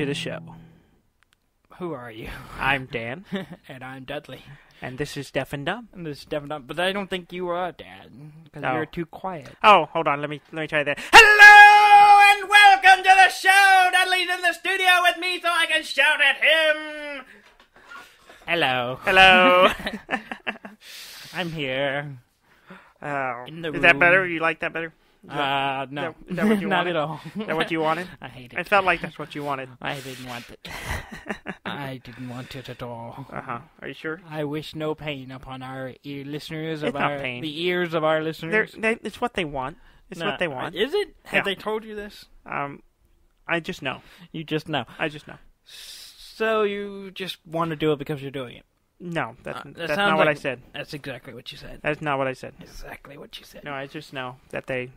to the show. Who are you? I'm Dan. And I'm Dudley. And this is Deaf and Dumb. And this is Deaf and Dumb, but I don't think you are Dan, because you're too quiet. Oh, hold on, let me try that. Hello, and welcome to the show! Dudley's in the studio with me so I can shout at him! Hello. Hello. I'm here. Oh. In the Is that room. better? You like that better? No. Is that what you Not wanted? at all. Is that what you wanted? I hate I it. felt like that's what you wanted. I didn't want it. I didn't want it at all. Uh-huh. Are you sure? I wish no pain upon our listeners. It's not pain. The ears of our listeners. It's what they want. It's what they want. Is it? Have Yeah. they told you this? I just know. You just know. I just know. So you just want to do it because you're doing it. No, that's That not sounds what like- I said. That's exactly what you said. That's not what I said. Exactly what you said. No, I just know that they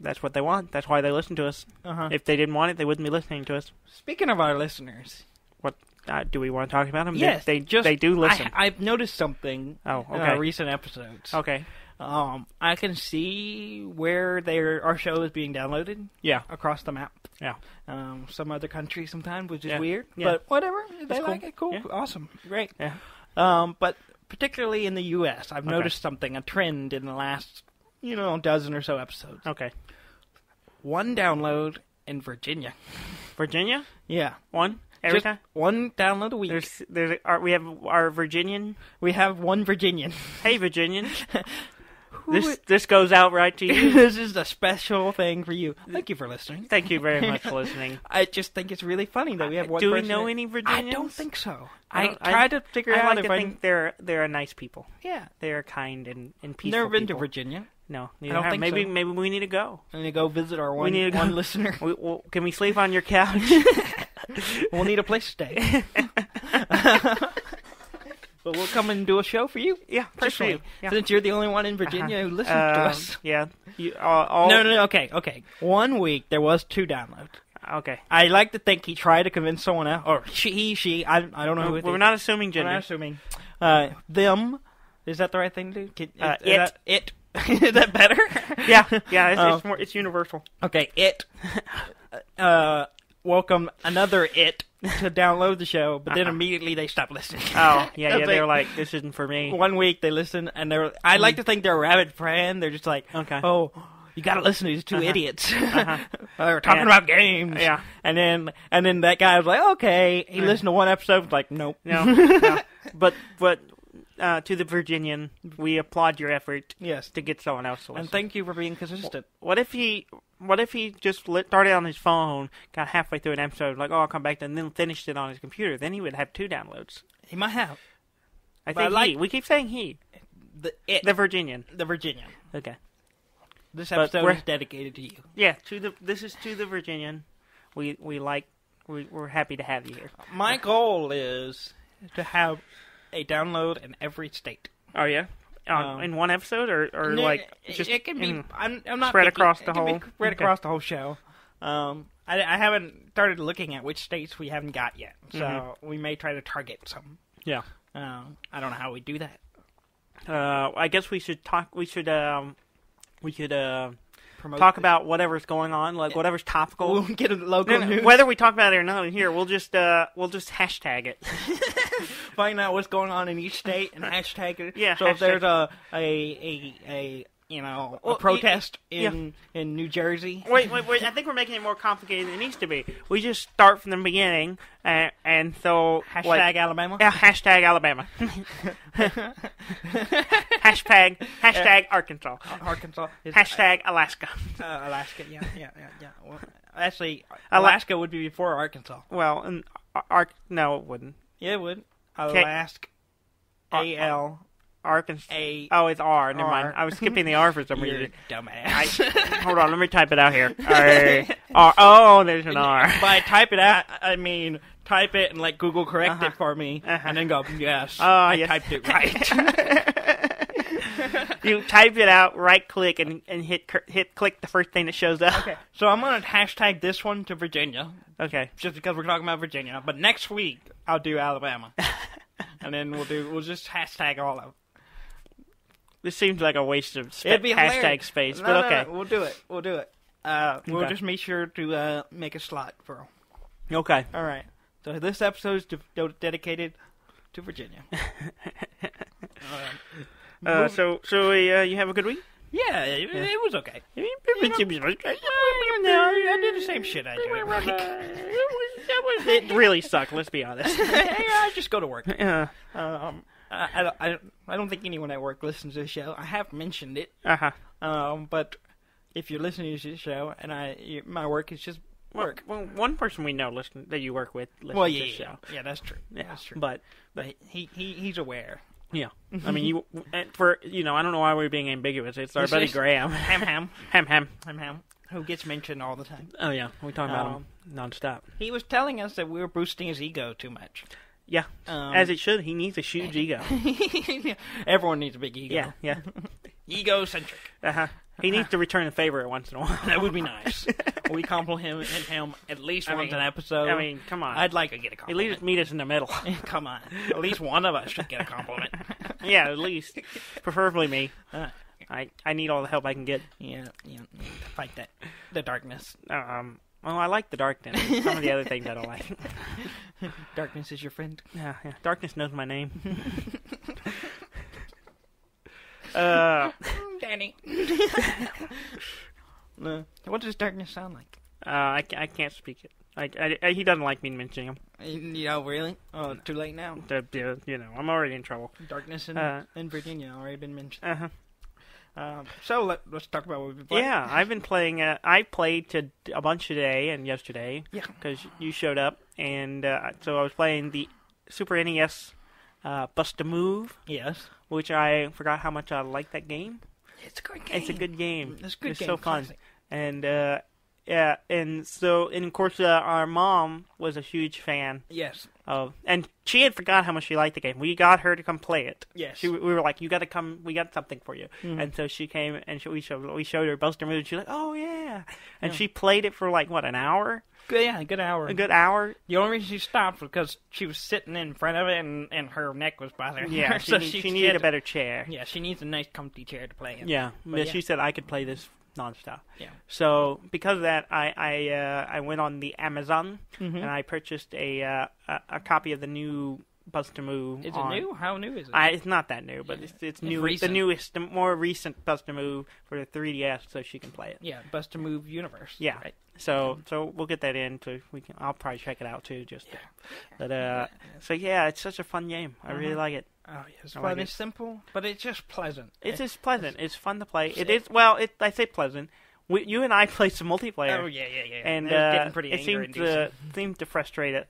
that's what they want. That's why they listen to us. Uh-huh. If they didn't want it, they wouldn't be listening to us. Speaking of our listeners, What do we want to talk about them? yes, they do listen. I've noticed something. Oh, in okay. our recent episodes. Okay. I can see where our show is being downloaded. Yeah. Across the map. Yeah. Some other countries sometimes, which is Yeah. weird. Yeah. But whatever. They That's like cool. it. Cool. Yeah. Awesome. Great. Yeah. But particularly in the U.S., I've noticed something, a trend in the last, dozen or so episodes. Okay. One download in Virginia. Virginia? Yeah. One every Just time. one download a week. We have our Virginian. We have one Virginian. Hey, Virginian. This goes out right to you. This is a special thing for you. Thank you for listening. Thank you very much for listening. I just think it's really funny that we have one Do we person know that- any Virginians? I don't think so. I I don't- tried to figure I out like if to think they're a nice people. Yeah. They are kind and peaceful. Never been to people. Virginia. No, I don't think maybe so. maybe we need to go. And to go visit our one, need to go. one listener. Can we sleep on your couch? We'll need a place to stay. But we'll come and do a show for you. Yeah, Personally. personally. Yeah. Since you're the only one in Virginia who listens to us. Yeah. No, okay. 1 week, there was 2 downloads. Okay. I like to think he tried to convince someone else, or she, I don't know who it is. We're not assuming We're gender. not assuming. Them, is that the right thing to do? It. Is that better? Yeah, it's universal. Okay, it. Welcome another it to download the show, but then immediately they stop listening. Oh, yeah, It's they're like, this isn't for me. 1 week they listen, and I like to think they're a rabid fan. They're just like, Okay. oh, you gotta listen to these 2 idiots. Uh-huh. They're talking about games. Yeah. And then that guy was like, okay. He listened to one episode, was like, nope. No. But to the Virginian, we applaud your effort Yes. to get someone else to listen. And thank you for being consistent. What if he just started on his phone, got halfway through an episode, like, oh, I'll come back, and then finished it on his computer? Then he would have 2 downloads. He might have. I But think we keep saying he. The Virginian. The Virginian. Okay. This But episode we're- is dedicated to you. Yeah, this is to the Virginian. We're happy to have you here. My goal is to have a download in every state. Oh yeah, in one episode or No, like just it can be. I'm not spread picky. across It the can be whole. spread Okay. across the whole show. I haven't started looking at which states we haven't got yet, so we may try to target some. Yeah. I don't know how we do that. I guess we should talk. We should Promote talk this. about whatever's going on, like whatever's topical. We'll get a local news. Whether we talk about it or not here, we'll just hashtag it. Find out what's going on in each state and hashtag it. Yeah, So if hashtag. there's a protest in New Jersey. Wait! I think we're making it more complicated than it needs to be. We just start from the beginning, and so Hashtag Alabama. Yeah, hashtag Alabama. hashtag Arkansas. Arkansas. Hashtag Alaska. Alaska. Yeah. Well, actually, Alaska would be before Arkansas. Well, and no, it wouldn't. Yeah, it would. Alaska. A-L. Arkansas. A. Oh, it's R. Never R. mind. I was skipping the R for some You're a reason. dumbass. Hold on, let me type it out here. R. Oh, there's an R. By type it out, I mean type it and let Google correct it for me, and then go, yes, I yes. typed it right. You type it out, right click, and hit click the first thing that shows up. Okay, so I'm going to hashtag this one to Virginia, Okay. just because we're talking about Virginia, but next week I'll do Alabama. And then we'll just hashtag all of them. This seems like a waste of It'd be hashtag hilarious. space, No, but no, okay. no, we'll do it. We'll Okay. just make sure to make a slot for. Okay. All right. So this episode is dedicated to Virginia. So you have a good week? Yeah, it was okay. No, I did the same shit I do. it really sucked. Let's be honest. I just go to work. Yeah. I don't think anyone at work listens to the show. I have mentioned it. But if you're listening to the show and my work is just work. Well, one person we know that you work with listens to the show. Yeah, that's true. Yeah, That's true. But he's aware. yeah, I mean, I don't know why we're being ambiguous. It's our buddy Graham. Ham. Who gets mentioned all the time. Oh yeah, we talk about him nonstop. He was telling us that we were boosting his ego too much. Yeah, as it should. He needs a huge ego. Everyone needs a big ego. Yeah. Egocentric. He needs to return a favor once in a while. That would be nice. We compliment him at least once an episode. I mean, come on. I'd like to get a At compliment. least meet us in the middle. Come on. At least one of us should get a compliment. Yeah, at least. Preferably me. I need all the help I can get. Yeah. Fight the darkness. Well, I like the darkness. Some of the other things I don't like. Darkness is your friend. Yeah. Darkness knows my name. Danny. What does darkness sound like? I can't speak it. He doesn't like me mentioning him. Really? Oh, too late now. I'm already in trouble. Darkness in Virginia already been mentioned. So let's talk about what we've been playing. Yeah, I've been playing. I played a bunch today and yesterday. Yeah. Because you showed up, and so I was playing the Super NES Bust-a-move. Yes. Which I forgot how much I like that game. It's a good game. It's a good game. It's a good game. So fun. Classic. And and of course our mom was a huge fan. Yes. And she had forgot how much she liked the game. We got her to come play it. Yes. We were like, you got to come. We got something for you. Mm-hmm. And so she came and we showed her Bust-a-move. And she's like, oh yeah. And she played it for like an hour. A good hour. A good hour. The only reason she stopped was because she was sitting in front of it and her neck was bothering her. Yeah. So she needed a better chair. Yeah, she needs a nice comfy chair to play in. Yeah. But she said I could play this nonstop. Yeah. So because of that, I went on the Amazon and I purchased a copy of the new Bust-a-move. Is it new? How new is it? It's not that new, but it's new. Recent. The newest, the more recent Bust-a-move for the 3DS, so she can play it. Yeah, Bust-a-move universe. Yeah. Right. So we'll get that in. So I'll probably check it out too. So yeah, it's such a fun game. I really like it. Oh yes, fun. It's simple, but it's just pleasant. It's just pleasant. It's fun to play. It is. Well, I say pleasant. You and I played some multiplayer. Oh yeah. And getting pretty it seemed to frustrate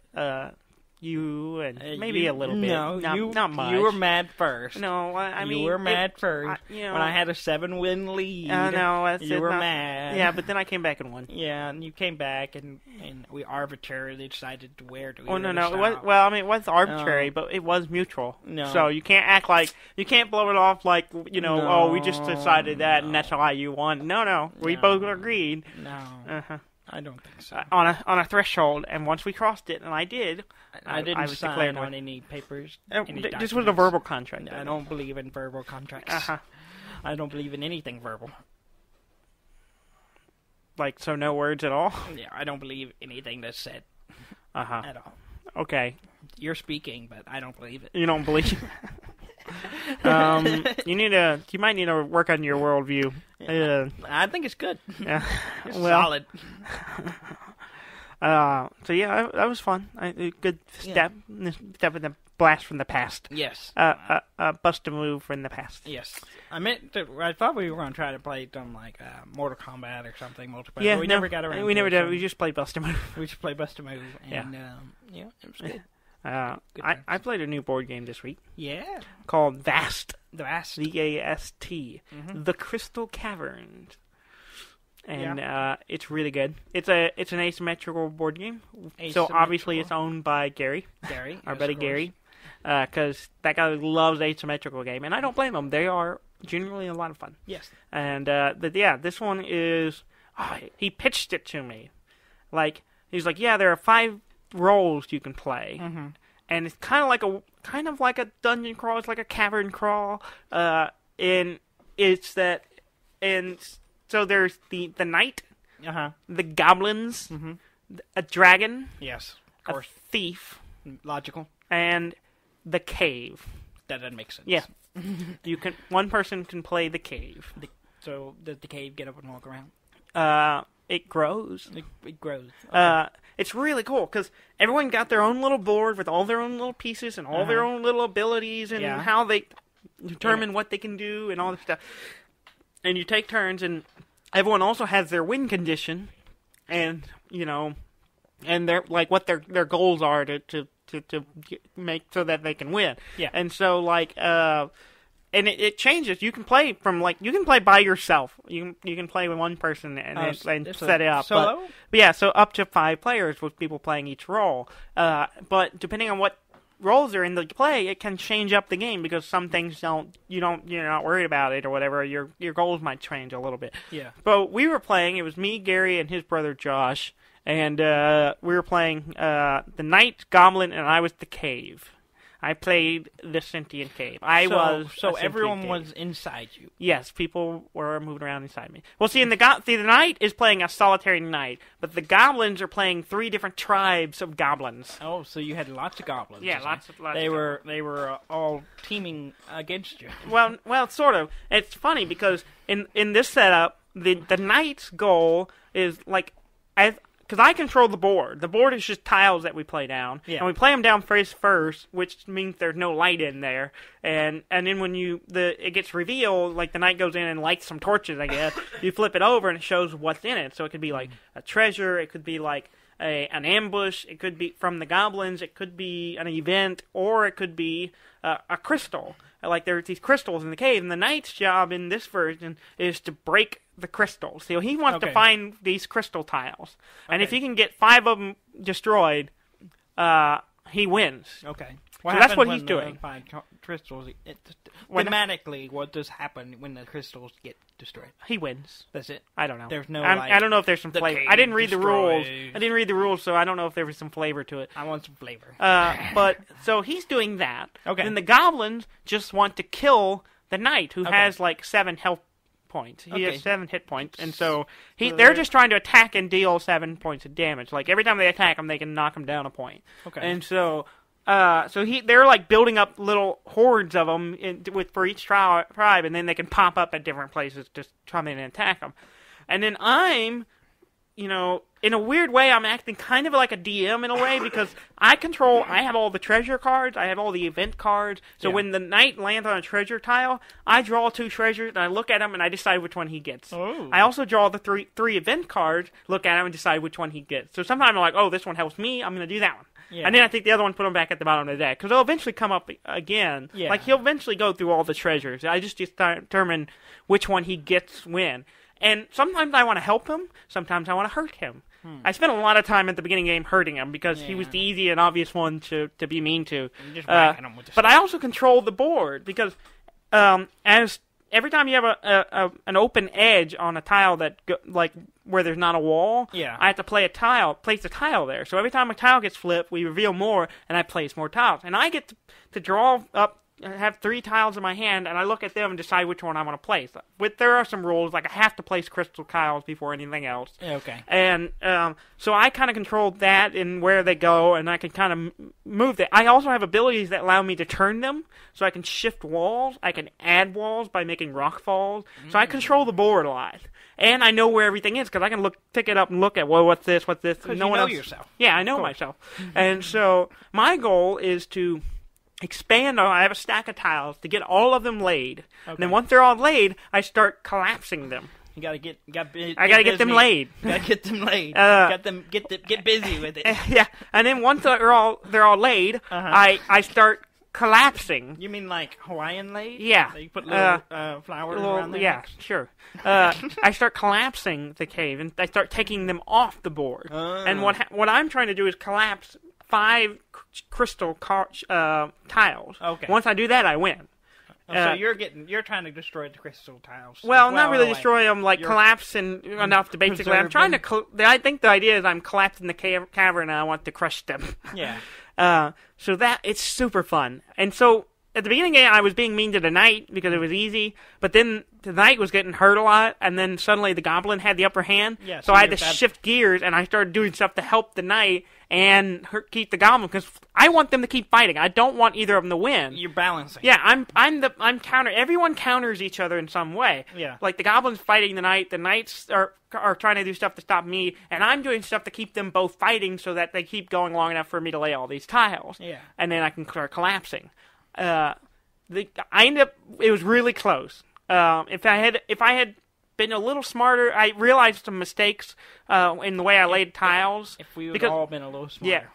you and maybe a little bit. No, not much. You were mad first. No, I mean you were mad first. when I had a 7-win lead. No, you were mad. Yeah, but then I came back and won. Yeah, and you came back and we arbitrarily decided to wear to. Oh no! It was arbitrary, but it was mutual. No. So you can't act like you can't blow it off like oh, we just decided that and that's why you won. No, we both agreed. No. I don't think so. On a threshold, and once we crossed it, and I did, I didn't was sign declared on any papers. This was a verbal contract. I don't believe in verbal contracts. I don't believe in anything verbal. Like, so no words at all? Yeah, I don't believe anything that's said at all. Okay. You're speaking, but I don't believe it. You don't believe you might need to work on your worldview. I think it's good. Yeah. It's solid. So yeah, that was fun. A good step in the blast from the past. Yes. Bust-a-move from the past. Yes. I thought we were going to try to play some like Mortal Kombat or something multiplayer. Yeah, we never got around. We never did. did. We just played Bust-a-move. We just played Bust-a-move, and it was good. I played a new board game this week. Yeah. Called Vast. Vast. V-A-S-T. The Crystal Caverns. And it's really good. It's an asymmetrical board game. So obviously it's owned by Gary. Our buddy Gary. Because that guy loves asymmetrical game. And I don't blame him. They are generally a lot of fun. Yes. And this one is... he pitched it to me. Like, he's like, yeah, there are 5 roles you can play, and it's kind of like a dungeon crawl. It's like a cavern crawl, and so there's the knight, the goblins, a dragon, yes, of course, a thief, logical, and the cave. That doesn't make sense. Yeah, one person can play the cave. So does the cave get up and walk around? It grows. It grows. Okay. It's really cool because everyone got their own little board with all their own little pieces and all their own little abilities and how they determine what they can do and all this stuff. And you take turns, and everyone also has their win condition, and and their what their goals are to make so that they can win. Yeah. And so and it changes. You can play you can play by yourself. You can play with one person and set it up. Solo? But yeah, so up to 5 players with people playing each role. But depending on what roles are in the play, it can change up the game because some things you're not worried about it or whatever. Your goals might change a little bit. Yeah. But we were playing. It was me, Gary, and his brother Josh, and we were playing the Knight, Goblin, and I was the Cave. I played the sentient cave. So everyone was inside you. Yes, people were moving around inside me. Well, see, the knight is playing a solitary knight, but the goblins are playing 3 different tribes of goblins. Oh, so you had lots of goblins. Yeah, lots of They were all teaming against you. Well, sort of. It's funny because in this setup, the knight's goal is because I control the board. The board is just tiles that we play down. Yeah. And we play them down first, which means there's no light in there. And then when it gets revealed, the knight goes in and lights some torches, I guess. You flip it over and it shows what's in it. So it could be a treasure, it could be an ambush, it could be from the goblins, it could be an event, or it could be a crystal. There's these crystals in the cave, and the knight's job in this version is to break the crystals. So he wants to find these crystal tiles. And if he can get 5 of them destroyed, he wins. Okay. So that's what he's doing. 5 crystals. Thematically, what does happen when the crystals get destroyed? He wins. That's it? I don't know. There's no I don't know if there's some flavor. I didn't read the rules, so I don't know if there was some flavor to it. I want some flavor. But so he's doing that. Okay. And the goblins just want to kill the knight, who has 7 health points. He has 7 hit points, and so they're just trying to attack and deal 7 points of damage. Every time they attack him, they can knock him down a point. Okay. And so they're building up little hordes of them for each tribe, and then they can pop up at different places to come in and attack them. And then I'm, in a weird way, I'm acting kind of like a DM in a way because I have all the treasure cards, I have all the event cards. So when the knight lands on a treasure tile, I draw 2 treasures and I look at them and I decide which one he gets. Oh. I also draw the three event cards, look at them and decide which one he gets. So sometimes I'm like, oh, this one helps me, I'm going to do that one. Yeah. And then I take the other one, put them back at the bottom of the deck. Because they'll eventually come up again. Yeah. He'll eventually go through all the treasures. I just determine which one he gets when. And sometimes I want to help him. Sometimes I want to hurt him. I spent a lot of time at the beginning of the game hurting him because he was the easy and obvious one to be mean to. Just whacking him with the but I also control the board because every time you have an open edge on a tile that where there's not a wall, I have to place a tile there. So every time a tile gets flipped, we reveal more, and I place more tiles. And I get to draw up, have 3 tiles in my hand, and I look at them and decide which one I want to place. There are some rules, I have to place crystal tiles before anything else. Yeah, okay. And so I kind of control that and where they go, and I can kind of move that. I also have abilities that allow me to turn them, so I can shift walls. I can add walls by making rock falls. So I control the board a lot. And I know where everything is, because I can pick it up and look at, what's this? Because you know yourself. Yeah, I know myself. And so my goal is to expand. I have a stack of tiles to get all of them laid. Okay. And then once they're all laid, I start collapsing them. You gotta get them laid. You gotta get them laid. Get busy with it. Yeah, and then once they're all laid, I start collapsing. You mean like Hawaiian laid? Yeah. You put little flowers around there? Yeah, sure. I start collapsing the cave, and I start taking them off the board. And what I'm trying to do is collapse 5 crystal tiles. Okay. Once I do that, I win. So you're trying to destroy the crystal tiles. Well, not really destroy them, collapsing enough to basically. I'm trying to. I think the idea is I'm collapsing the cavern, and I want to crush them. Yeah. So that it's super fun, and so at the beginning of the game, I was being mean to the knight because it was easy, but then the knight was getting hurt a lot, and then suddenly the goblin had the upper hand, so I had to shift gears, and I started doing stuff to help the knight and keep the goblin, because I want them to keep fighting. I don't want either of them to win. You're balancing. Yeah, I'm counter. Everyone counters each other in some way. Yeah. Like the goblin's fighting the knight, the knights are trying to do stuff to stop me, and I'm doing stuff to keep them both fighting so that they keep going long enough for me to lay all these tiles. Yeah. And then I can start collapsing. I ended up. It was really close. If I had been a little smarter, I realized some mistakes in the way I laid tiles. If we would all been a little smarter.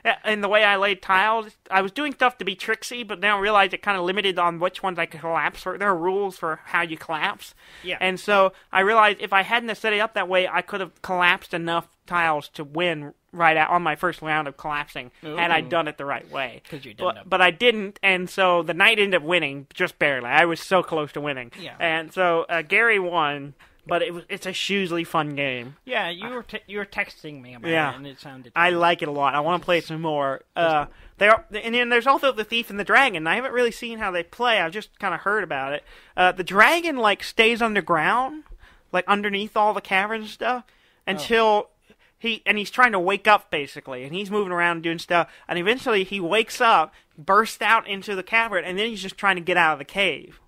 Yeah. In the way I laid tiles, I was doing stuff to be tricksy, but now I realized it kind of limited on which ones I could collapse. There are rules for how you collapse. Yeah. And so I realized if I hadn't set it up that way, I could have collapsed enough tiles to win right out on my first round of collapsing. Ooh. Had I done it the right way. But I didn't, and so the knight ended up winning just barely. I was so close to winning. Yeah. And so Gary won. But it's a hugely fun game. Yeah, you were texting me about it, and it sounded. I like it a lot. I want to play it some more. And then there's also the Thief and the Dragon. I haven't really seen how they play. I've just kind of heard about it. The dragon stays underground, underneath all the caverns and stuff, until he's trying to wake up basically, and he's moving around doing stuff, and eventually he wakes up, bursts out into the cavern, and then he's just trying to get out of the cave.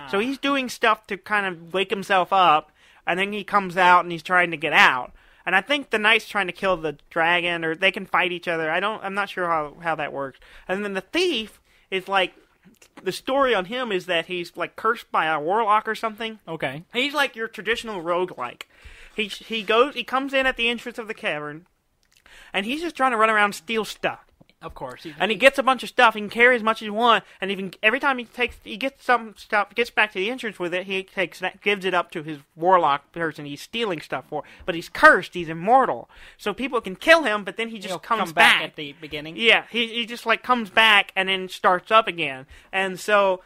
So he's doing stuff to kind of wake himself up. And then he comes out and he's trying to get out. And I think the knight's trying to kill the dragon, or they can fight each other. I'm not sure how that works. And then the thief is the story on him is that he's cursed by a warlock or something. Okay. He's like your traditional roguelike. He comes in at the entrance of the cavern, and he's just trying to run around and steal stuff. Of course. And he gets a bunch of stuff. He can carry as much as he wants. And even every time he gets some stuff, gets back to the entrance with it, he gives it up to his warlock person he's stealing stuff for. But he's cursed. He's immortal. So people can kill him, but then he just comes back at the beginning. Yeah, he just comes back and then starts up again. And so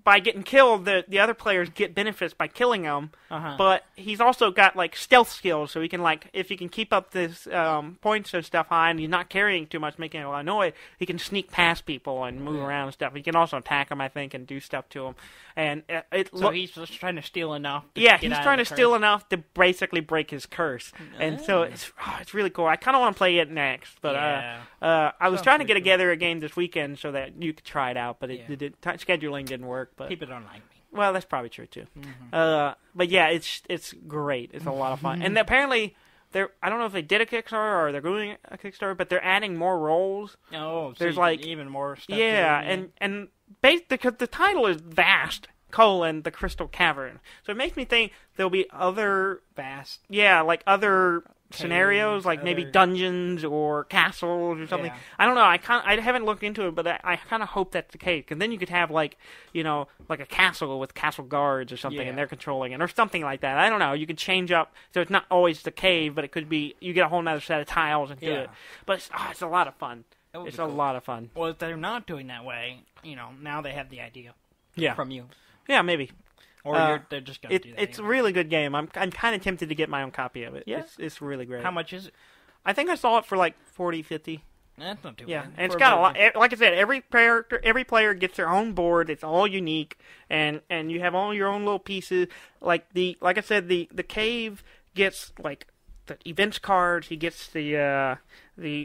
by getting killed, the other players get benefits by killing him. But he's also got stealth skills, so he can if he can keep up this points and stuff high, and he's not carrying too much, making a lot of noise, he can sneak past people and move around and stuff. He can also attack them, I think, and do stuff to them. And he's just trying to steal enough. He's trying to steal enough to basically break his curse. And so it's really cool. I kind of want to play it next, but I was trying to get together a game this weekend so that you could try it out, but scheduling didn't work. But people don't like me. Well, that's probably true too. But yeah, it's great. It's a lot of fun. And apparently, I don't know if they did a Kickstarter or they're doing a Kickstarter, but they're adding more roles. Oh, there's even more stuff. Yeah, and because the title is Vast: the Crystal Cavern, so it makes me think there'll be other vast. Yeah, other scenarios, maybe dungeons or castles or something. Yeah. I don't know. I haven't looked into it, but I kind of hope that's the case. Because then you could have a castle with castle guards or something, and they're controlling it, or something like that. I don't know. You could change up so it's not always the cave, but it could be you get a whole other set of tiles and do it. But it's a lot of fun. It's a lot of fun. Well, if they're not doing that way, now they have the idea. From you. Yeah, maybe. Or they're just going to do that. It's a really good game. I'm kind of tempted to get my own copy of it. Yeah? It's really great. How much is it? I think I saw it for $40, $50. That's not too bad. Yeah, and it's got a lot. Like I said, every player gets their own board. It's all unique, and you have all your own little pieces. Like I said, the cave gets the events cards. He gets the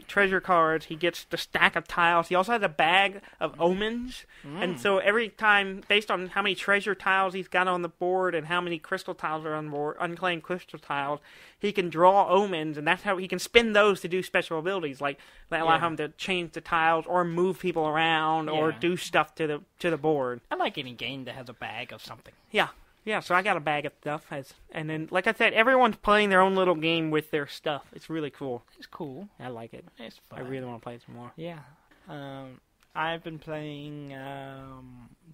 treasure cards. He gets the stack of tiles. He also has a bag of omens. And so every time, based on how many treasure tiles he's got on the board and how many crystal tiles are on the board, unclaimed crystal tiles, he can draw omens, and that's how he can spin those to do special abilities, that allow him to change the tiles or move people around or do stuff to the board. I like any game that has a bag of something. Yeah. Yeah, so I got a bag of stuff, and then, like I said, everyone's playing their own little game with their stuff. It's really cool. It's cool. I like it. It's fun. I really want to play it some more. Yeah. I've been playing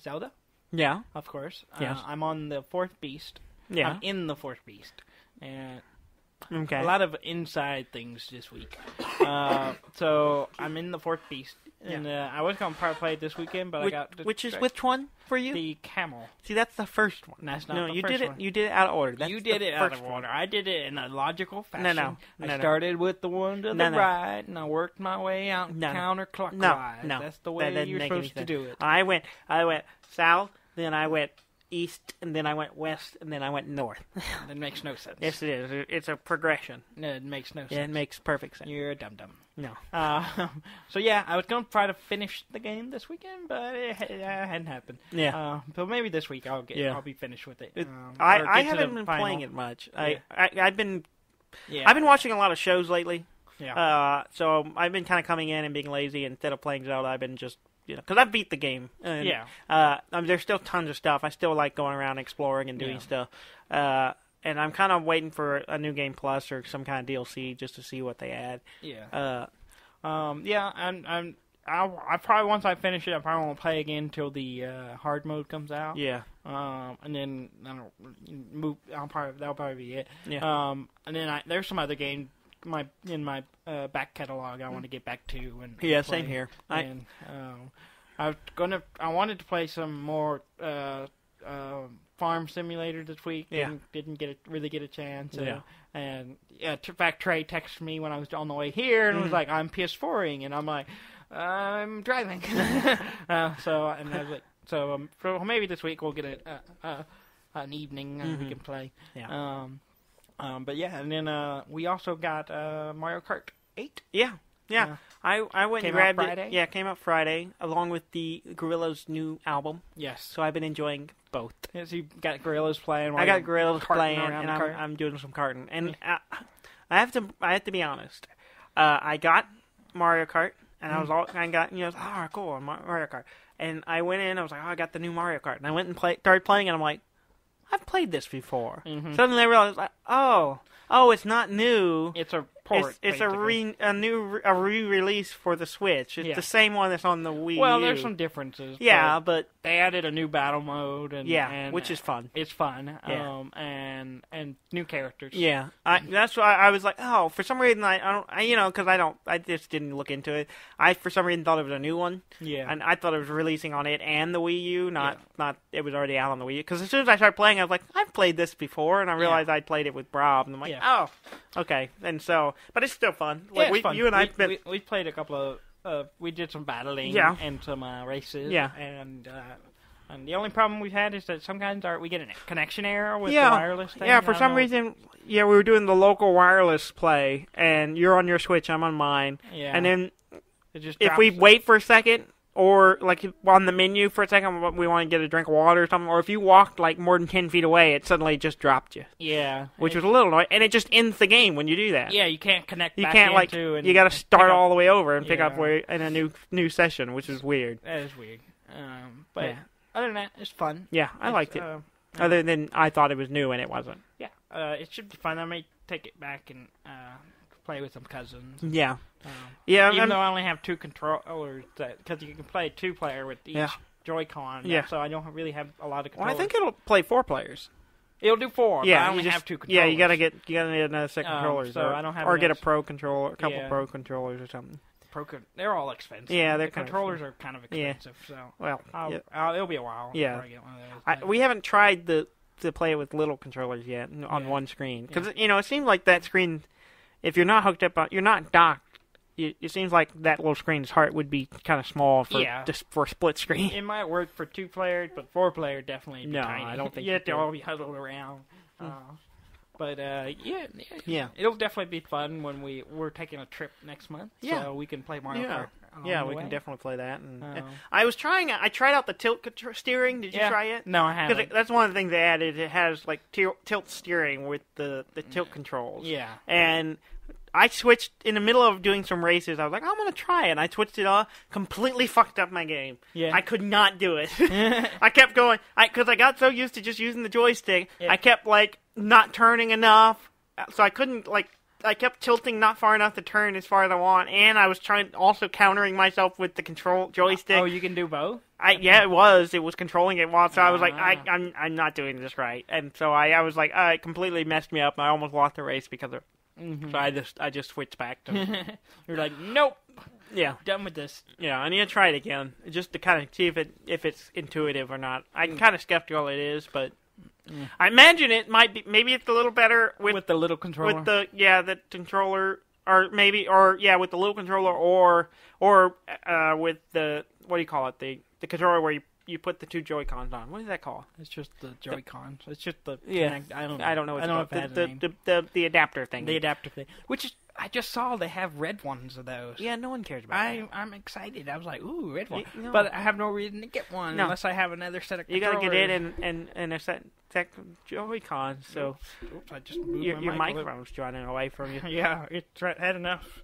Zelda. Yeah. Of course. Yes. I'm on the fourth beast. Yeah. I'm in the fourth beast. And okay. A lot of inside things this week. So I'm in the fourth beast. and I was going to probably play it this weekend, but I got... Which is which one for you? The camel. See, that's the first one. That's not the you first did one. You did it out of order. You did it out of order. I did it in a logical fashion. No. I started with the one to the right, and I worked my way out counterclockwise. No. That's the way you're supposed to do it. I went south, then I went east, and then I went west, and then I went north. That makes no sense. Yes, it is. It's a progression. No, it makes no sense. Yeah, it makes perfect sense. You're a dum-dum. No. So, yeah, I was going to try to finish the game this weekend, but it hadn't happened. Yeah. But maybe this week I'll be finished with it. I haven't been playing it much. Yeah. I've been watching a lot of shows lately. Yeah. So I've been kind of coming in and being lazy. Instead of playing Zelda, I've been just... because I've beat the game. And, there's still tons of stuff. I still like going around exploring and doing stuff. And I'm kind of waiting for a new game plus or some kind of DLC just to see what they add. Yeah. I probably, once I finish it, I probably won't play again until the hard mode comes out. Yeah. And then that'll probably be it. Yeah. And then there's some other games in my back catalog I want to get back to and play. Same here. I wanted to play some more Farm Simulator this week. Didn't really get a chance. In fact, Trey texted me when I was on the way here and was like, "I'm PS4ing," and I'm like, "I'm driving." So maybe this week we'll get an evening and we can play. Yeah. But yeah, and then we also got Mario Kart 8. Yeah. I went and grabbed it. Yeah, it came out Friday, along with the Gorillaz' new album. Yes. So I've been enjoying both. Yes, you got Gorillaz playing. I got Gorillaz playing, and I'm doing some karting. And I have to be honest. I got Mario Kart, and I got cool, Mario Kart. And I went in, I was like, I got the new Mario Kart, and I went and started playing, and I'm like, I've played this before. Mm-hmm. Suddenly I realized, it's not new. It's a port. It's a re-release for the Switch. It's the same one that's on the Wii U. Well, there's some differences. Yeah, but they added a new battle mode, and which is fun. It's fun. Yeah. And new characters. Yeah, that's why I was like, for some reason I just didn't look into it. I for some reason thought it was a new one. Yeah, and I thought it was releasing on it and the Wii U, not it was already out on the Wii U. Because as soon as I started playing, I was like, I've played this before, and I realized I'd played it with Rob, and I'm like, okay, and so, but it's still fun. Like it's fun. You and I we played a couple of we did some battling and some races. Yeah, and the only problem we've had is that sometimes we get a connection error with the wireless thing. Yeah, for some reason, we were doing the local wireless play, and you're on your Switch, I'm on mine. Yeah. And then if we wait for a second, or like on the menu for a second, we want to get a drink of water or something, or if you walked like more than 10 feet away, it suddenly just dropped you. Yeah. Which was a little annoying, and it just ends the game when you do that. Yeah, you can't connect you back can't, into you got to start all the way over and pick up in a new session, which is weird. That is weird. But other than that, it's fun. Yeah, I liked it. Other than I thought it was new and it wasn't. Yeah, it should be fun. I may take it back and play with some cousins. Yeah. Even though I only have 2 controllers, because you can play 2-player with each Joy-Con. Yeah. So I don't really have a lot of controllers. Well, I think it'll play 4 players. It'll do 4. Yeah, but I only have 2 controllers. Yeah, you gotta need another set of controllers. So I don't have. Or get a pro controller, a couple pro controllers or something. They're all expensive. Yeah, the controllers are kind of expensive. So it'll be a while. Yeah. Before I get one of those. We haven't tried to play it with little controllers yet on one screen because it seems like that screen. If you're not hooked up, you're not docked. It seems like that little screen's heart would be kind of small for split screen. It might work for 2-player, but 4-player definitely. No, tiny. I don't think you have to all be huddled around. But it'll definitely be fun when we're taking a trip next month. Yeah. So we can play Mario Kart. Yeah, we can definitely play that. And I tried out the tilt steering. Did you try it? No, I haven't. Because that's one of the things they added. It has like tilt steering with the tilt controls. Yeah. And I switched in the middle of doing some races. I was like, I'm going to try it. And I switched it off. Completely fucked up my game. Yeah. I could not do it. I kept going. Because I got so used to just using the joystick. Yeah. I kept, not turning enough. So I couldn't, I kept tilting not far enough to turn as far as I want. And I was also countering myself with the control joystick. Oh, you can do both? It was. It was controlling it while. So I was like, I'm not doing this right. And so I was like, it completely messed me up. And I almost lost the race because of. Mm-hmm. So I just switched back to. You're like, nope. Yeah. Done with this. Yeah, I need to try it again, just to kind of see if it's intuitive or not. I'm kind of skeptical it is, but I imagine it might be. Maybe it's a little better with the little controller. With the controller, or with the little controller, or with the, what do you call it? The controller where you put the two Joy-Cons on. What is that called? It's just the Joy-Cons. It's just the I don't know. What it's called. The adapter thing. The adapter thing. Which is, I just saw they have red ones of those. Yeah, no one cares about that. I'm excited. I was like, ooh, red one. But I have no reason to get one unless I have another set of controllers. You gotta get it and a set of Joy-Cons. So I just moved your microphone's running away from you. Yeah, it's had enough.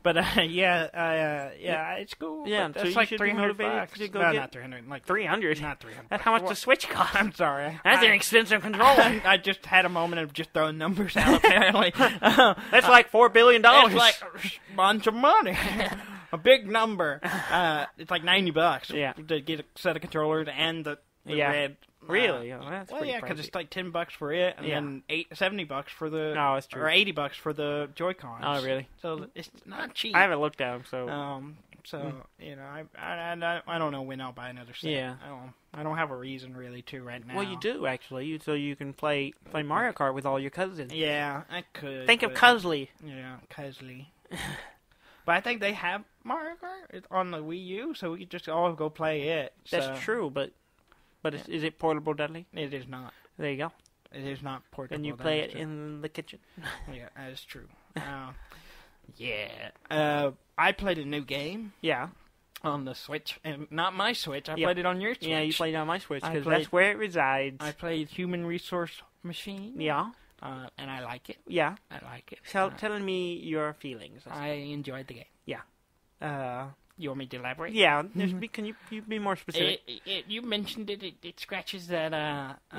But it's cool. Yeah, so it's like $300. No, not 300. Like 300. Not 300. That's how much the Switch costs. I'm sorry. That's an expensive controller. I just had a moment of just throwing numbers out. Apparently, that's like $4 billion. It's like a bunch of money. A big number. It's like $90. Yeah. To get a set of controllers and the red. Really? That's pretty because it's like $10 for it, and then $70 for the. No, it's true. Or $80 for the Joy-Cons. Oh, really? So it's not cheap. I haven't looked at them, so. I don't know when I'll buy another set. Yeah. I don't have a reason really to right now. Well, you do actually, so you can play Mario Kart with all your cousins. Yeah, I could. Think of Cusley. Yeah, Cusley. But I think they have Mario Kart on the Wii U, so we could just all go play it. That's true, but is it portable, Dudley? It is not. There you go. It is not portable. And you play it in the kitchen. Yeah, that is true. I played a new game. Yeah. On the Switch, and not my Switch. I played it on your Switch. Yeah, you played it on my Switch because that's where it resides. I played Human Resource Machine. Yeah. And I like it. Yeah. I like it. So telling me your feelings. I enjoyed the game. Yeah. You want me to elaborate? Yeah. Can you be more specific? You mentioned it. It scratches that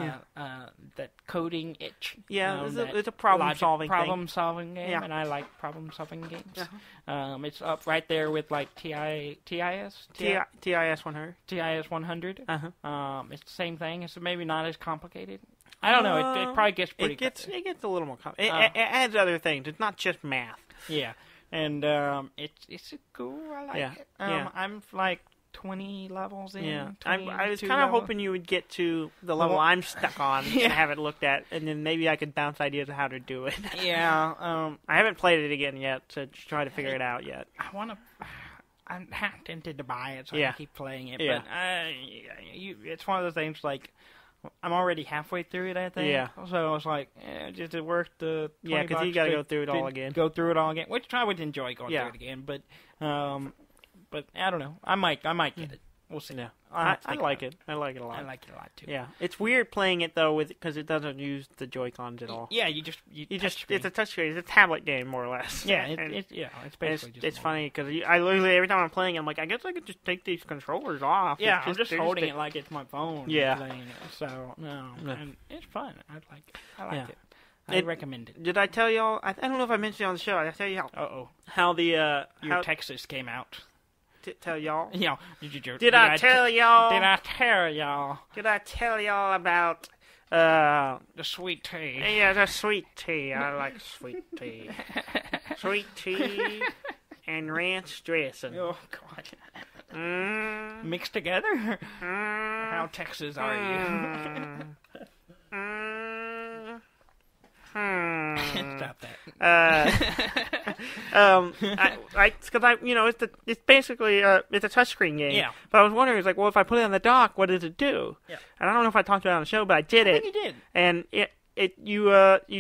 that coding itch. Yeah, it's a problem-solving thing. Problem-solving game, and I like problem-solving games. Uh-huh. It's up right there with like TIS 100. TIS 100. Uh-huh. It's the same thing. It's maybe not as complicated. I don't know. It probably gets pretty. It gets a little more complicated. It adds other things. It's not just math. Yeah. And it's cool. I like it. I'm like 20 levels in. Yeah, I was kind of hoping you would get to the level I'm stuck on and haven't looked at, and then maybe I could bounce ideas of how to do it. Yeah. I haven't played it again yet to try to figure it out yet. I'm half tempted to buy it, so I keep playing it. Yeah. But it's one of those things like. I'm already halfway through it, I think. Yeah. So I was like, just it worth the $20 Yeah, because you got to go through it all again. Go through it all again, which I would enjoy going through it again. But I don't know. I might get it. We'll see. Yeah. I like it. I like it a lot. I like it a lot too. Yeah. It's weird playing it though because it doesn't use the Joy-Cons at all. Yeah, you just it's a touchscreen. It's a tablet game more or less. Yeah, it's basically just. It's funny because I literally every time I'm playing, I'm like, I guess I could just take these controllers off. Yeah, I'm just holding it like it's my phone. Yeah. Playing it. So and it's fun. I like it. I recommend it. Did I tell y'all? I don't know if I mentioned it on the show. Did I tell you how the your Texas came out. Tell y'all? Yeah. Did I tell y'all? Did I tell y'all? Did I tell y'all about the sweet tea? Yeah, the sweet tea. I like sweet tea. Sweet tea and ranch dressing. Oh God. Mixed together? How Texas are you? Stop that. Because it's basically it's a touchscreen game. Yeah. But I was wondering, it's like, well, if I put it on the dock, what does it do? Yeah. And I don't know if I talked about it on the show, but I did it. I think you did. And you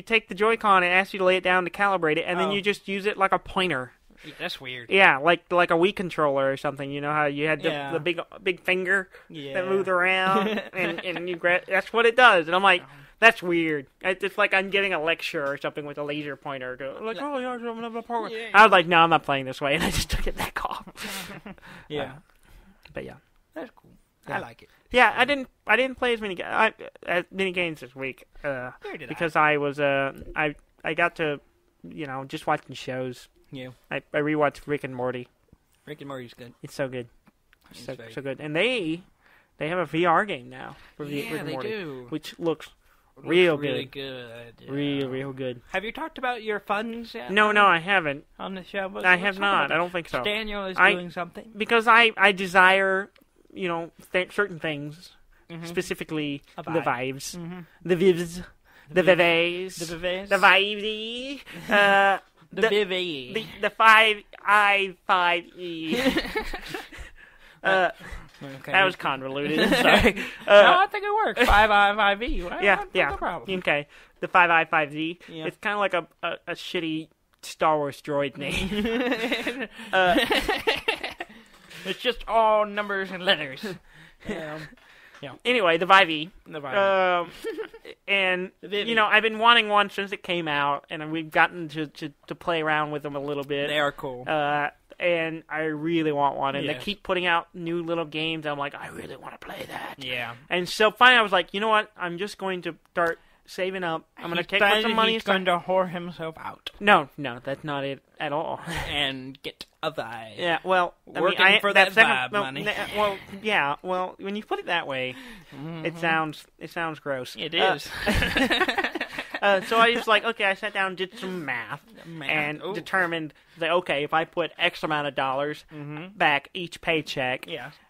take the Joy-Con and asks you to lay it down to calibrate it, and then you just use it like a pointer. Yeah, that's weird. Yeah, like a Wii controller or something. You know how you had the big finger that moved around, and you grab. That's what it does. And I'm like. That's weird. It's like I'm getting a lecture or something with a laser pointer. Like, oh, yeah, I'm gonna program. Yeah. I was like, no, I'm not playing this way, and I just took it back off. Yeah, but yeah, that's cool. Yeah. I like it. Yeah, I didn't play as many games this week because I was I got to just watching shows. Yeah, I rewatched Rick and Morty. Rick and Morty's good. It's so good. So good, and they have a VR game now for Rick and Morty, do. which looks Real really good. Yeah. Real good. Have you talked about your funds yet? No, I haven't. On the show? I have not. I don't think so. Daniel is doing something. Because I desire, certain things. Specifically, the Vives. The Vivs. The Vives. The Vives. The Vivey. The Vivey. The 5i5e. Okay. That was convoluted. I'm sorry. No, I think it works. 5i5e. Well, yeah. No problem. Okay. The 5i5z. Yeah. It's kind of like a shitty Star Wars droid name. It's just all numbers and letters. Yeah. Anyway, the Vive. The Vive. And, I've been wanting one since it came out, and we've gotten to play around with them a little bit. They are cool. And I really want one. And yes. they keep putting out new little games. I'm like, I really want to play that. Yeah. And so finally I was like, you know what? I'm just going to start saving up. I'm going to take some money. He's going to whore himself out. No, that's not it at all. And get a Vive. Yeah, well, working for that Vive money. Well, yeah, well, when you put it that way, it sounds gross. It is. So I was like, okay, I sat down and did some math. And determined that, okay, if I put X amount of dollars back each paycheck,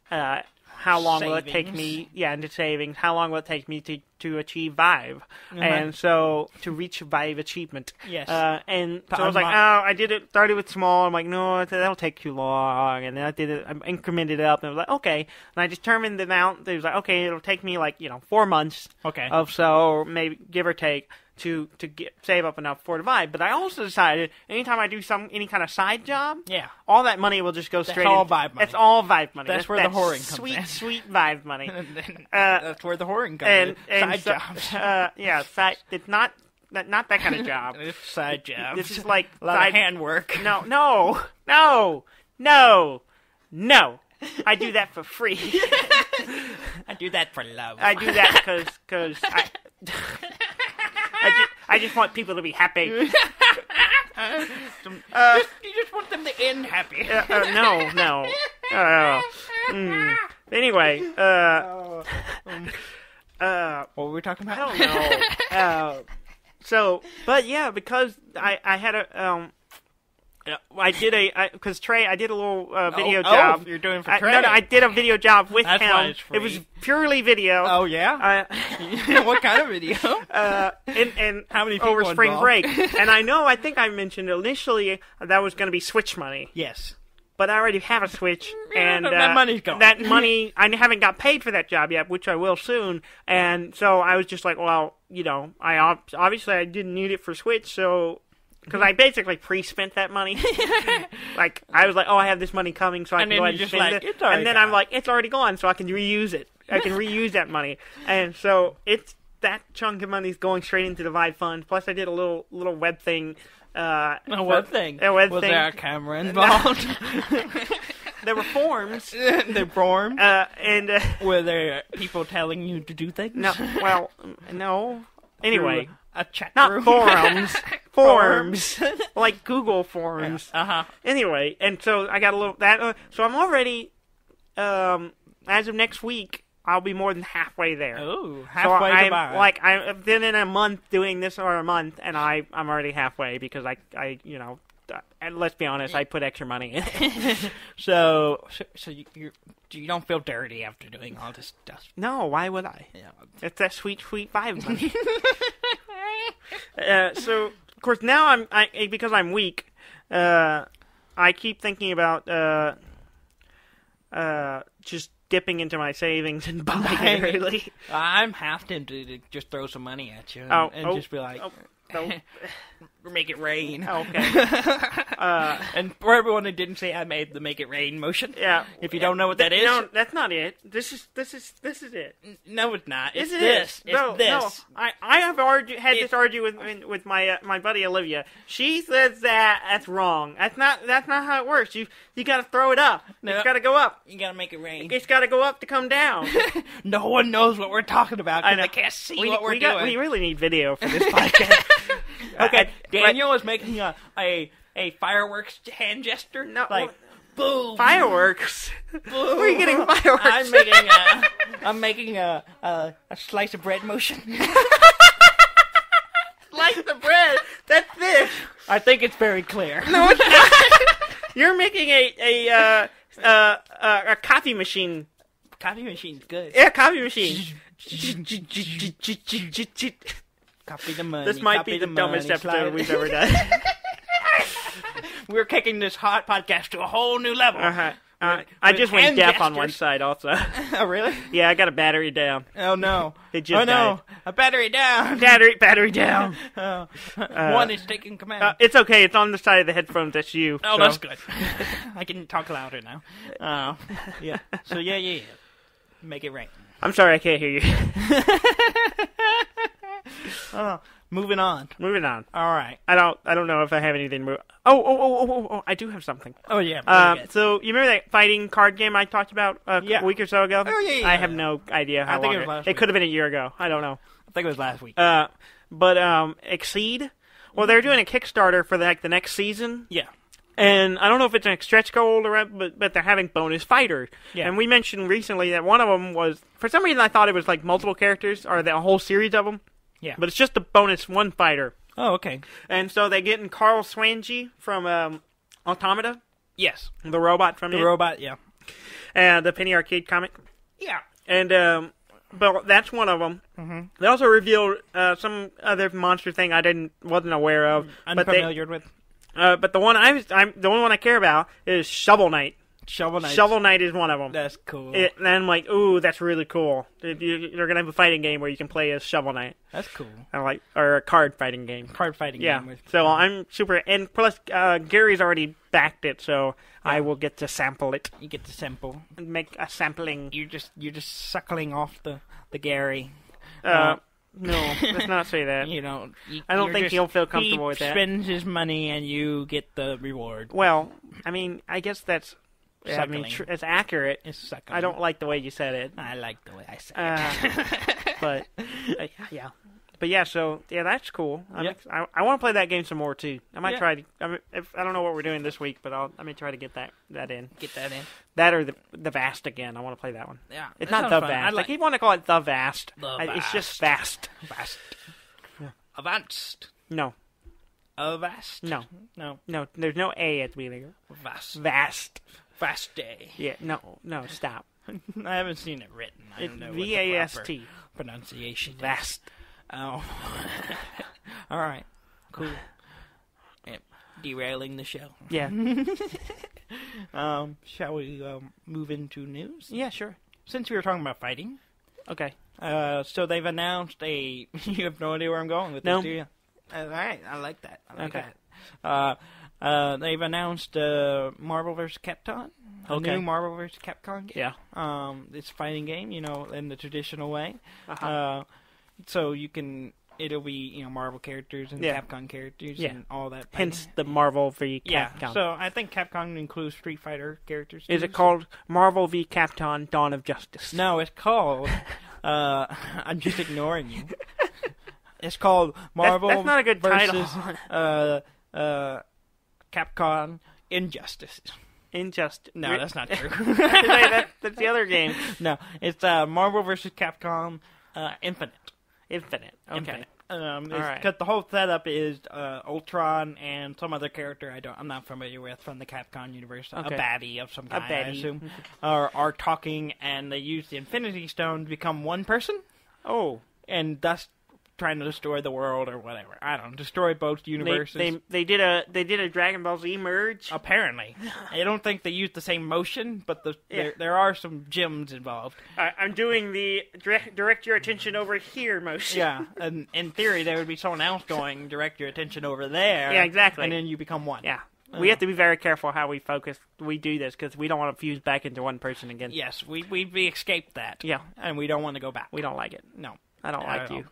how long will it take me, into savings, how long will it take me to achieve Vive? And so, to reach Vive achievement. Yes. And so I was like, I started with small, I'm like, no, that'll take too long, and then I incremented it up, and I was like, okay, and I determined the amount, it was like, okay, it'll take me 4 months of so, maybe, give or take, to save up enough for the Vive. But I also decided anytime I do any kind of side job, all that money will just go straight. That's all Vive money. It's all Vive money. That's where the whoring comes in. Sweet Vive money. That's where the whoring comes in. Side jobs. Side. It's not that kind of job. It's side jobs. This is like a lot of handwork. No. I do that for free. I do that for love. I do that because I just want people to be happy. You just want them to end happy. No. Anyway, what were we talking about? I don't know. Because I had a I did because Trey, I did a little video job. You're doing for Trey? No, I did a video job with That's him. Why it's free. It was purely video. Oh yeah. What kind of video? And how many people over spring involved? break? And I think I mentioned initially that was going to be Switch money. Yes. But I already have a Switch, and that money's gone. That money, I haven't got paid for that job yet, which I will soon. And so I was just like, well, I obviously didn't need it for Switch, so. Because I basically pre-spent that money. I was like, I have this money coming, so I can go ahead and spend it. And then I'm like, it's already gone, so I can reuse it. I can reuse that money. And so that chunk of money is going straight into the Vive fund. Plus, I did a little web thing. A web thing? Was there a camera involved? There were forms. The forms? Were there people telling you to do things? No. Anyway. A chat Not room. forums. Forums. Like Google forums. Yeah. Anyway, and so I got a little that. So I'm already, as of next week, I'll be more than halfway there. Ooh, halfway to Vive. I've been in a month doing this or a month, and I'm already halfway because and let's be honest, I put extra money in. So you don't feel dirty after doing all this stuff? No, why would I? Yeah, it's that sweet Vive money. So of course now because I'm weak, I keep thinking about just dipping into my savings and buying it early. I'm half tempted to just throw some money at you and just be like, make it rain. Okay. And for everyone who didn't say I made the make it rain motion. Yeah. If you don't know what that is. No, that's not it. This is it. No, it's not. It's this. It's this. No. I have had this argue with my buddy Olivia. She says that's wrong. That's not how it works. You got to throw it up. No. It's got to go up. You got to make it rain. It's got to go up to come down. No one knows what we're talking about because they can't see what we're doing. We really need video for this podcast. Okay, Daniel is making a fireworks hand gesture. No, boom! Fireworks. Boom. Where are you getting fireworks? I'm making a slice of bread motion. I think it's very clear. No, it's not. You're making a coffee machine. Coffee machine's good. Yeah, coffee machine. Copy the money. This might be the dumbest episode we've ever done. We're kicking this hot podcast to a whole new level. I just went deaf on one side also. Oh, really? Yeah, I got a battery down. Oh, no. It just died. A battery down. Battery down. One is taking command. It's okay. It's on the side of the headphones. That's you. Oh, so. That's good. I can talk louder now. Yeah. So, yeah. Make it right. I'm sorry, I can't hear you. Moving on. All right. I don't know if I have anything. Oh! I do have something. Oh yeah. So you remember that fighting card game I talked about a week or so ago? Oh yeah. I have no idea how long it was last week. It could have been a year ago. I don't know. I think it was last week. But Exceed. Well, they're doing a Kickstarter for the next season. Yeah. And I don't know if it's a stretch goal or but they're having bonus fighters. Yeah. And we mentioned recently that one of them was, for some reason I thought it was like multiple characters or a whole series of them. Yeah. But it's just a bonus one fighter. Oh, okay. And so they get in Carl Swangy from Automata. Yes. The robot from The robot, yeah. And the Penny Arcade comic. Yeah. And but that's one of them. Mm-hmm. They also revealed some other monster thing I wasn't aware of. Unfamiliar with. But the one the only one I care about is Shovel Knight. Shovel Knight is one of them. That's cool. And I'm like, ooh, that's really cool. They're gonna have a fighting game where you can play as Shovel Knight. That's cool. Or a card fighting game. Yeah. So I'm super, and plus Gary's already backed it, so I will get to sample it. You get to sample and make a sampling. You're just suckling off the Gary. No, let's not say that. I don't think he'll feel comfortable with that. He spends his money and you get the reward. Well, I mean, I guess that's. It's accurate. It's suckling. I don't like the way you said it. I like the way I said it. But yeah. But yeah, so yeah, that's cool. I want to play that game some more too. I might try to. I don't know what we're doing this week, but I may try to get that in. Get that in. That or the Vast again. I want to play that one. Yeah, it's not the Vast. I keep wanting to call it the Vast. It's just Vast. Vast. Yeah. Advanced. No. Avast. No. There's no A at the beginning. Vast. Fast day. Yeah. No. Stop. I haven't seen it written. I don't know what V-A-S-T. the proper pronunciation. Vast. Oh. All right. Cool. Derailing the show. Yeah. Shall we move into news? Yeah, sure. Since we were talking about fighting. Okay. So they've announced you have no idea where I'm going with this, do you? All right. I like that. They've announced Marvel vs. Capcom. A new Marvel vs. Capcom game. Yeah. It's a fighting game, in the traditional way. Uh-huh. So it'll be, Marvel characters and Capcom characters and all that. Hence the Marvel v. Capcom. Yeah, so I think Capcom includes Street Fighter characters. Is it called Marvel v. Capcom Dawn of Justice? No, it's called... I'm just ignoring you. It's called Marvel that's not a good versus title. Capcom Injustice. No, that's not true. That's the other game. No, it's Marvel vs. Capcom Infinite. Okay. Infinite. All right. Because the whole setup is Ultron and some other character I'm not familiar with from the Capcom universe. Okay. A baddie of some kind, I assume. are talking, and they use the Infinity Stone to become one person. Oh. And thus trying to destroy the world or whatever. I don't know. Destroy both universes. They did a Dragon Ball Z merge. Apparently. I don't think they used the same motion, but there are some gems involved. I'm doing the direct your attention over here motion. Yeah, and in theory there would be someone else going direct your attention over there. Yeah, exactly. And then you become one. Yeah. We have to be very careful how we do this, because we don't want to fuse back into one person again. Yes, we escaped that. Yeah. And we don't want to go back. We don't like it. No. I don't like you.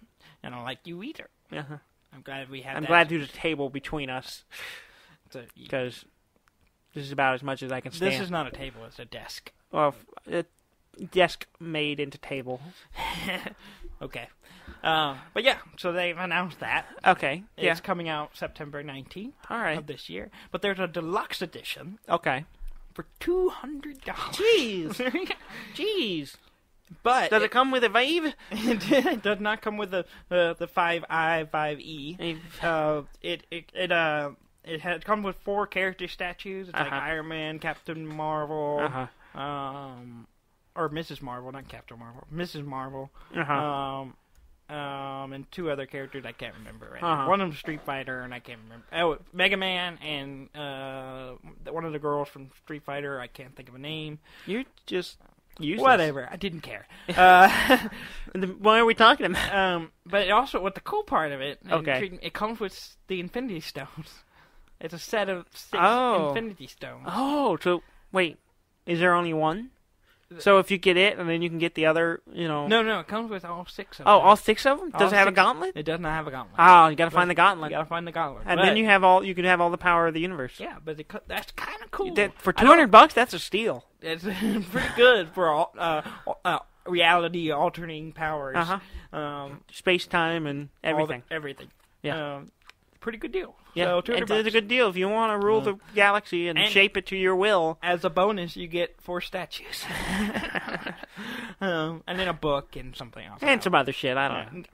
I don't like you either. Uh-huh. I'm glad we have I'm glad there's a table between us, because this is about as much as I can stand. This is not a table, it's a desk. Well, a desk made into table. Okay. But yeah, so they've announced that. Okay. It's coming out September 19th of this year. But there's a deluxe edition. Okay. For $200. Jeez. Jeez. But does it come with a Vive? It does not come with the 5i, 5e. It comes with 4 character statues. It's like Iron Man, Captain Marvel, or Mrs. Marvel, not Captain Marvel, Mrs. Marvel, and 2 other characters I can't remember right now. One of them Street Fighter, and I can't remember. Oh, Mega Man, and one of the girls from Street Fighter. I can't think of a name. You're just useless. Whatever. I didn't care. Why are we talking about? But it also, what the cool part of it, it comes with the Infinity Stones. It's a set of 6 Infinity Stones. Oh, so wait, is there only one? So if you get it, and then you can get the other, No, it comes with all 6 of them. Oh, all 6 of them? Does it have a gauntlet? It does not have a gauntlet. Oh, you gotta find the gauntlet. You gotta find the gauntlet. And then you can have all the power of the universe. Yeah, but that's kind of cool. For $200, that's a steal. It's pretty good for reality alternating powers. Space-time and everything. Everything. Yeah. Pretty good deal. Yeah, so it's a good deal if you want to rule the galaxy and shape it to your will. As a bonus, you get 4 statues, and then a book and something else, and some other shit. I don't know.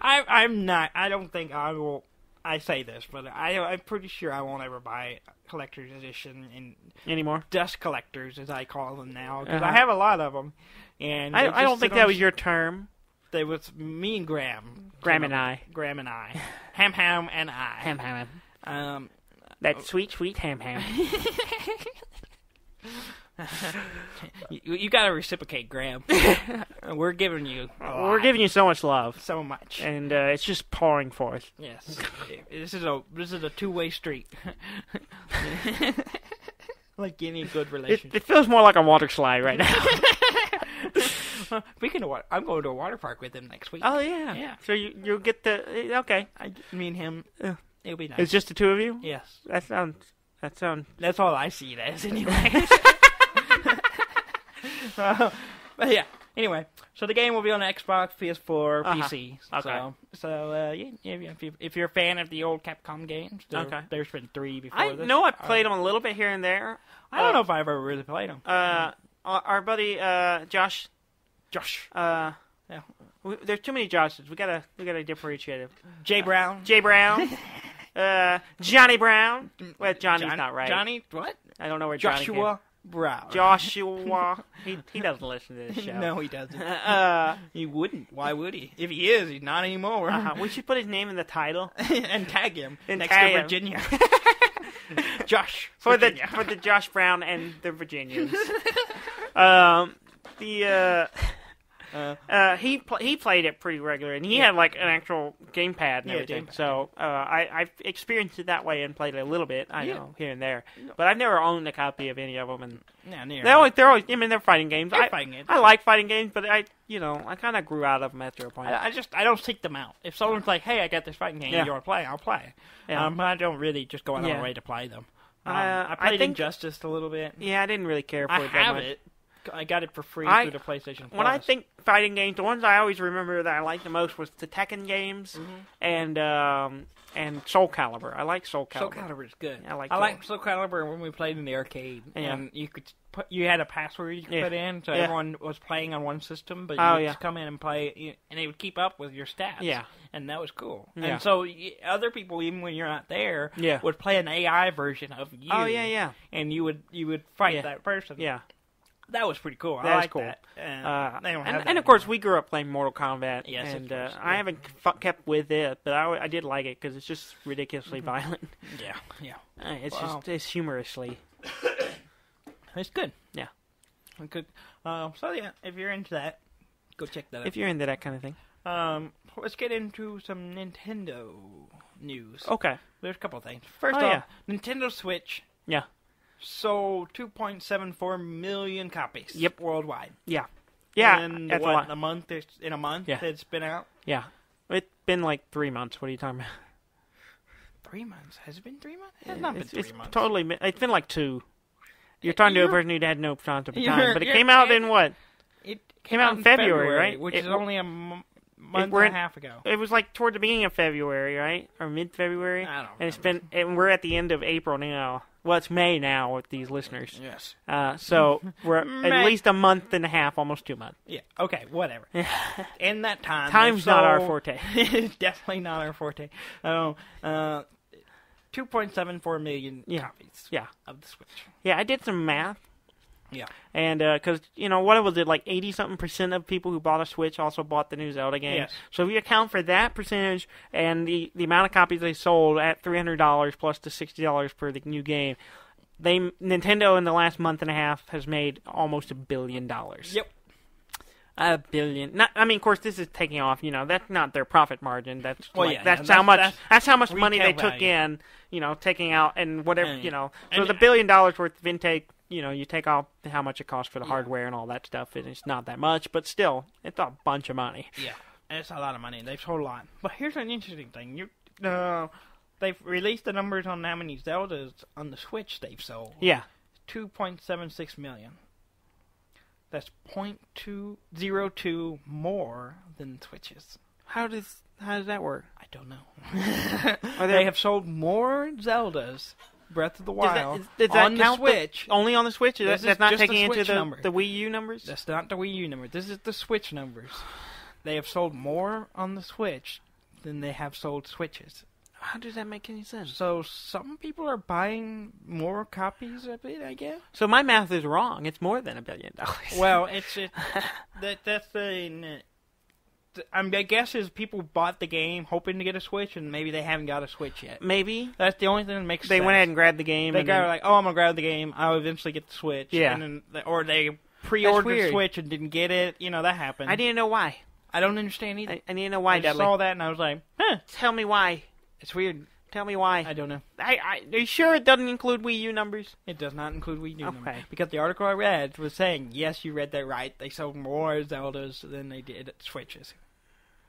I'm not. I don't think I will. I say this, but I'm pretty sure I won't ever buy a collector's edition anymore. Dust collectors, as I call them now, because I have a lot of them. And I don't think that was your term. It was me and Graham. Graham and I. Ham and I. Ham. That sweet ham. You gotta reciprocate, Graham. We're giving you so much love. So much. And it's just pouring for us. Yes. This is a two-way street. Like any good relationship. It feels more like a water slide right now. Speaking of what, I'm going to a water park with him next week. Oh, yeah. Yeah. So you'll get the... Okay. Me and him, it'll be nice. It's just the 2 of you? Yes. That sounds... That's all I see it as, anyways. But yeah, anyway. So the game will be on Xbox, PS4, PC. Okay. So if you're a fan of the old Capcom games, there's been 3 before this. I know I played them a little bit here and there. I don't know if I've ever really played them. Our buddy Josh. Yeah. There's too many Joshes. We gotta differentiate it. Jay Brown. Johnny Brown. Well, Johnny's not right. Johnny what? I don't know where Joshua Brown. Joshua. He doesn't listen to this show. No, he doesn't. He wouldn't. Why would he? If he is, he's not anymore. We should put his name in the title and tag him next to Virginia. Josh for the Josh Brown and the Virginians. He played it pretty regular, and he had like an actual gamepad and everything. So I've experienced it that way and played it a little bit. I know here and there, but I've never owned a copy of any of them. And they're always. I mean, they're fighting games. I like fighting games, but I kind of grew out of them after a point. I don't seek them out. If someone's like, "Hey, I got this fighting game, you want to play?" I'll play. I don't really just go out of my way to play them. I played Injustice a little bit. Yeah, I didn't really care for it that much. I got it for free through the PlayStation Plus. When I think fighting games, the ones I always remember that I liked the most was the Tekken games and Soul Calibur. I like Soul Calibur. Soul Calibur is good. I like Soul Calibur when we played in the arcade, and you had a password you could put in, so everyone was playing on one system, but you would just come in and play, and it would keep up with your stats. Yeah. And that was cool. Yeah. And so other people, even when you're not there, would play an AI version of you. Oh, yeah. And you would fight that person. Yeah. That was pretty cool. That I like cool. that. They don't have that and of course, we grew up playing Mortal Kombat. Yes, and I haven't kept with it, but I did like it because it's just ridiculously violent. Yeah. It's humorously. It's good. Yeah. Good. So yeah, if you're into that, go check that out. If you're into that kind of thing. Let's get into some Nintendo news. Okay. There's a couple of things. First off, Nintendo Switch. Yeah. Sold 2.74 million copies. Yep. Worldwide. Yeah. And that's what, in a month it's been out? Yeah. It's been like 3 months. What are you talking about? 3 months? Has it been 3 months? It has not been 3 months. It's been like 2. You're talking to a person who had no concept of time. But it came out in what? It came out in February, right? Which is only a month and a half ago. It was like toward the beginning of February, right? Or mid-February? I don't know. And we're at the end of April now. well, it's May now with these listeners. Yes. So we're at least a month and a half, almost 2 months. Yeah. Okay. Whatever. In that time, time's not our forte. It's definitely not our forte. 2.74 million copies. Yeah. Of the Switch. Yeah, I did some math. Yeah. And, because, what was it, like 80-something% of people who bought a Switch also bought the new Zelda game? Yes. So if you account for that percentage and the amount of copies they sold at $300 plus the $60 for the new game, Nintendo in the last month and a half has made almost $1 billion. Yep. $1 billion. Of course, this is taking off. That's not their profit margin. That's how much money they took in. Taking out and whatever. So the $1 billion worth of intake. You take off how much it costs for the hardware and all that stuff, and it's not that much, but still, it's a bunch of money. Yeah, it's a lot of money. They've sold a lot. But here's an interesting thing. They've released the numbers on how many Zeldas on the Switch they've sold. Yeah. 2.76 million. That's 0.202 more than Switches. How does that work? I don't know. They have sold more Zeldas, Breath of the Wild, does that on the count Switch. Only on the Switch? That's not taking into the Wii U numbers? That's not the Wii U numbers. This is the Switch numbers. They have sold more on the Switch than they have sold Switches. How does that make any sense? So some people are buying more copies of it, I guess. So my math is wrong. It's more than $1 billion. Well, that's the. I guess is people bought the game hoping to get a Switch, and maybe they haven't got a Switch yet. Maybe that's the only thing that makes sense. They went ahead and grabbed the game. They got like, oh, I'm gonna grab the game. I'll eventually get the Switch. Yeah. And then, or they pre-ordered the Switch and didn't get it. That happened. I didn't know why. I don't understand either. I didn't know why. I saw that and I was like, huh. Tell me why. It's weird. Tell me why. I don't know. Are you sure it doesn't include Wii U numbers? It does not include Wii U numbers. Okay. Because the article I read was saying, yes, you read that right. They sold more Zeldas than they did Switches.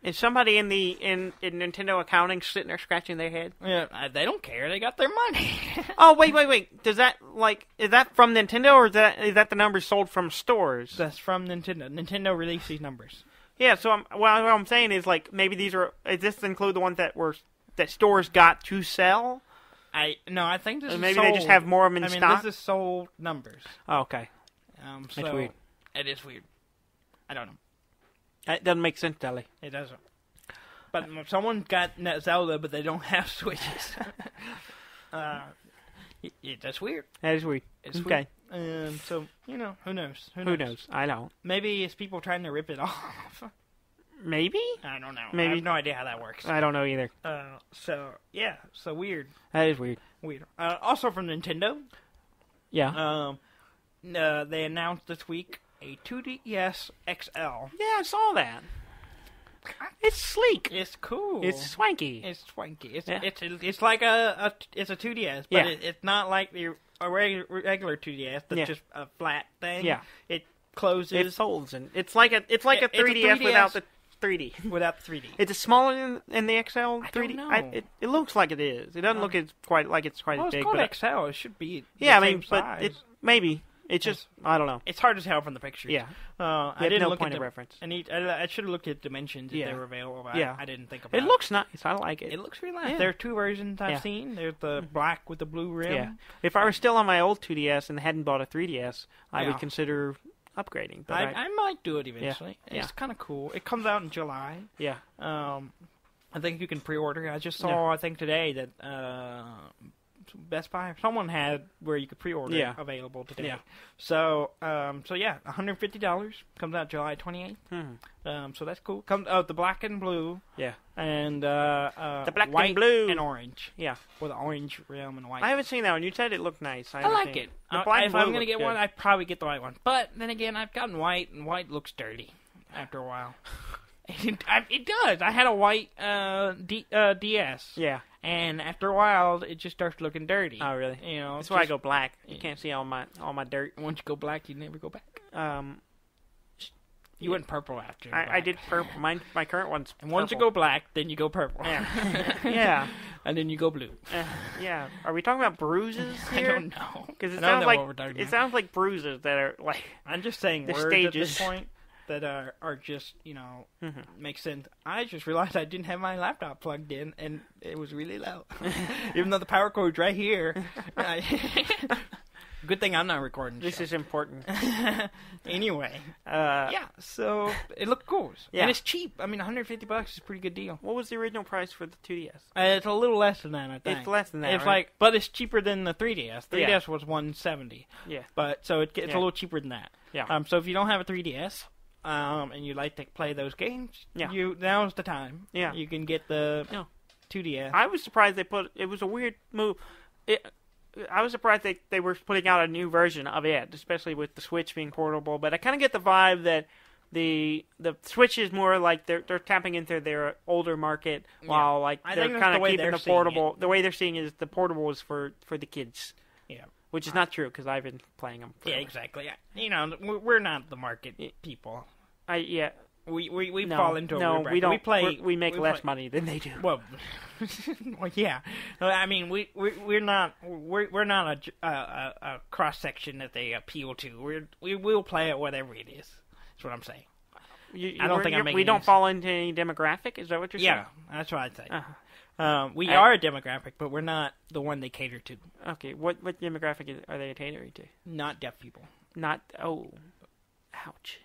Is somebody in Nintendo accounting sitting there scratching their head? Yeah, they don't care. They got their money. Oh, wait. Is that from Nintendo, or is that the numbers sold from stores? That's from Nintendo. Nintendo released these numbers. Yeah, so what I'm saying is, maybe these does this include the ones that stores got to sell? I think this is maybe sold. they just have more of them in stock? This is sold numbers. Oh, okay. So that's weird. It is weird. I don't know. It doesn't make sense, Dudley. It doesn't. But someone got Zelda, but they don't have Switches. That's weird. That is weird. It's okay. Weird. So, who knows? Who knows? I don't. Maybe it's people trying to rip it off. Maybe? I don't know. Maybe. I have no idea how that works. I don't know either. So weird. That is weird. Weird. Also from Nintendo. Yeah. They announced this week a 2DS XL. Yeah, I saw that. It's sleek. It's cool. It's swanky. It's swanky. It's like it's a 2DS, but it's not like a regular 2DS that's just a flat thing. Yeah. It closes. It folds, and it's like a 3DS without the 3D. Without the 3D. Is it smaller than the XL 3D? I don't know. It looks like it is. It doesn't look quite as big. It's called XL. It should be same size. But maybe. It's just, I don't know. It's hard to tell from the pictures. Yeah. I didn't look point at of reference. I should have looked at dimensions if they were available. I didn't think about it. It looks nice. I like it. It looks really nice. There are two versions I've seen. There's the black with the blue rim. Yeah. If I were still on my old 2DS and hadn't bought a 3DS, I would consider upgrading. But I might do it eventually. Yeah. It's kind of cool. It comes out in July. Yeah. I think you can pre-order. I just saw, I think today that Best Buy, someone had where you could pre-order available today. Yeah. So $150 comes out July 28th. So that's cool. Comes the black and blue. Yeah. And the black white and blue and orange. Yeah. With the orange rim and white. I haven't seen that one. You said it looked nice. I like it. The black if I'm going to get one, I'd probably get the white one. But then again, I've gotten white, and white looks dirty after a while. It does. I had a white DS. Yeah. And after a while, it just starts looking dirty. Oh, really? That's why I go black. You can't see all my dirt. Once you go black, you never go back. You went purple after. I did purple. My current one's purple. And once you go black, then you go purple. Yeah. Yeah. And then you go blue. Yeah. Are we talking about bruises here? I don't know. Because it sounds like bruises that are like. I'm just saying the words stages. at this point. that are just, make sense. I just realized I didn't have my laptop plugged in, and it was really loud. Even though the power cord's right here. Good thing I'm not recording. This is important. Anyway, so it looked cool. Yeah. And it's cheap. I mean, $150 is a pretty good deal. What was the original price for the 2DS? It's a little less than that, I think. It's less than that, It's right? but it's cheaper than the 3DS. 3DS was $170. Yeah. But, so it's a little cheaper than that. Yeah. So if you don't have a 3DS, and you like to play those games, now's the time. Yeah. You can get the 2DS. I was surprised it was a weird move. I was surprised they were putting out a new version of it, especially with the Switch being portable. But I kind of get the vibe that the Switch is more like they're tapping into their older market, while they're kind of keeping the portable. The way they're seeing it is the portable is for the kids. Yeah, which is not true because I've been playing them. Forever. Yeah, exactly. We're not the market people. We fall into a weird bracket. We don't. We make less money than they do. Well, yeah. I mean, we're not a cross section that they appeal to. We will play it whatever it is. That's what I'm saying. I don't think I'm making. We don't fall into any demographic. Is that what you're saying? Yeah, that's what I'd say. We are a demographic, but we're not the one they cater to. Okay, what demographic are they catering to? Not deaf people. Not. Oh, ouch.